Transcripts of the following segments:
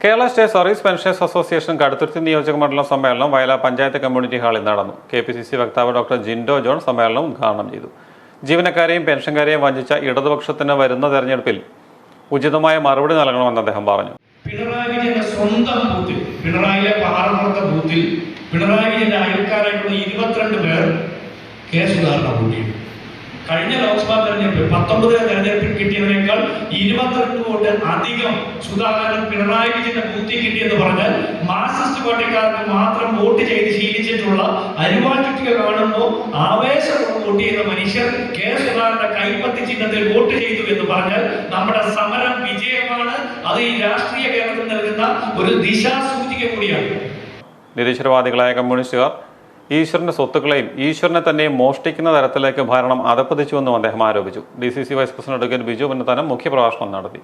Kerala state service pensioners association Kaduthuruthy നിയോജക മണ്ഡലം സമ്മേളനം വയലാർ പഞ്ചായത്ത് കമ്മ്യൂണിറ്റി ഹാളിൽ നടന്നു. KPCC വക്താവ് ഡോക്ടർ ജിൻഡോ ജോൺ സമ്മേളനം ഉദ്ഘാടനം ചെയ്തു. ജീവനക്കാരെയും പെൻഷൻകാരെയും വഞ്ചിച്ച ഇടതുപക്ഷത്തിന് വരുന്ന തെരഞ്ഞെടുപ്പിൽ ഉചിതമായ മറുപടി നൽകണമെന്ന് അദ്ദേഹം പറഞ്ഞു. പിണറായി വിജയന്റെ സ്വന്തം ബൂത്തിൽ, പിണറായിയിലെ പാറപ്പുറത്തെ ബൂത്തിൽ പിണറായി വിജയന്റെ അയൽക്കാരായിട്ടുള്ള 22 പേർ കേസുകാരുടെ കൂട്ടി. കഴിഞ്ഞ ലോക്സഭാ തെരഞ്ഞെടുപ്പിൽ 19 തെരഞ്ഞെടുപ്പിൽ കിട്ടിയതിനേക്കാൾ 22 വോട്ട് അധികം സുധാകരൻ പിണറായി വിജയന്റെ ബൂത്തിൽ കിട്ടിയെന്ന് പറഞ്ഞാൽ മാർക്സിസ്റ്റ് പാർട്ടിക്കാർക്ക് മാത്രം വോട്ട് ചെയ്ത് ശീലിച്ചിട്ടുള്ള അരിവാൾ ചുറ്റിക കാണുമ്പോൾ ആവേശത്തോടെ വോട്ട് ചെയ്യുന്ന മനുഷ്യർ സുധാകരന്റെ കൈപ്പത്തി ചിഹ്നത്തിൽ വോട്ട് ചെയ്തു എന്ന് പറഞ്ഞാൽ നമ്മുടെ സമരം വിജയമാണ്. അത് ഈ രാഷ്ട്രീയ കേരളത്തിൽ നൽകുന്ന ഒരു ദിശാസൂചിക കൂടിയാണ്. നിരീശ്വരവാദികളായ കമ്മ്യൂണിസ്റ്റുകാർ ഈശ്വരന്റെ സ്വത്തുക്കളെയും ഈശ്വരനെ തന്നെയും മോഷ്ടിക്കുന്ന തരത്തിലേക്ക് ഭരണം അധപ്പതിച്ചുവെന്നും അദ്ദേഹം ആരോപിച്ചു. DCC vice president advocate Biju Punnathanam മുഖ്യപ്രഭാഷണം നടത്തി.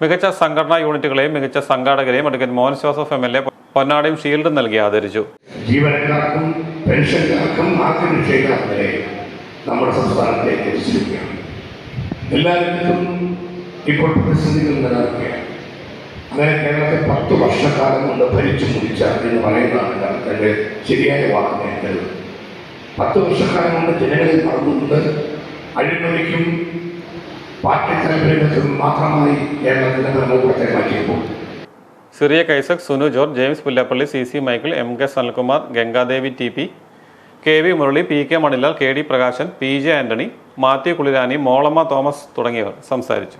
മികച്ച സംഘടനാ യൂണിറ്റുകളെയും മികച്ച സംഘാടകരെയും അഡ്വക്കേറ്റ് മോഹൻ ജോസഫ് MLA പൊന്നാടിയും ഷീൽഡും നൽകി ആദരിച്ചു. ജീവനക്കാർക്കും പെൻഷൻകാർക്കും നമ്മുടെ സംസ്ഥാനത്തിലേക്ക് എത്തിച്ചിരിക്കുകയാണ്. എല്ലാവരും ഇപ്പോൾ പ്രതിസന്ധികൾ നിലനിൽക്കുകയാണ്. അങ്ങനെ കേരളത്തെ 10 വർഷക്കാലം കൊണ്ട് ഭരിച്ചു മുടിച്ച എന്ന് പറയുന്നതാണ് എൻ്റെ ശരിയായ വാക്ക്. 10 വർഷക്കാലം കൊണ്ട് ജനങ്ങളിൽ മറന്നുകൊണ്ട് അഴിമതിക്കും പാർട്ടി താല്പര്യത്തിനും മാത്രമായി കേരളത്തിന്റെ ഭരണകൂടത്തെ മാറ്റിയപ്പോൾ Cyriac Isaac, Sunu George, James Pullappally, CC Michael, MK Sanalkumar, Gangadevi TP, KV Murali, PK Manilal, KD Prakashan, PJ Antony, Mathew Kulirani, Mollamma Thomas തുടങ്ങിയവർ സംസാരിച്ചു.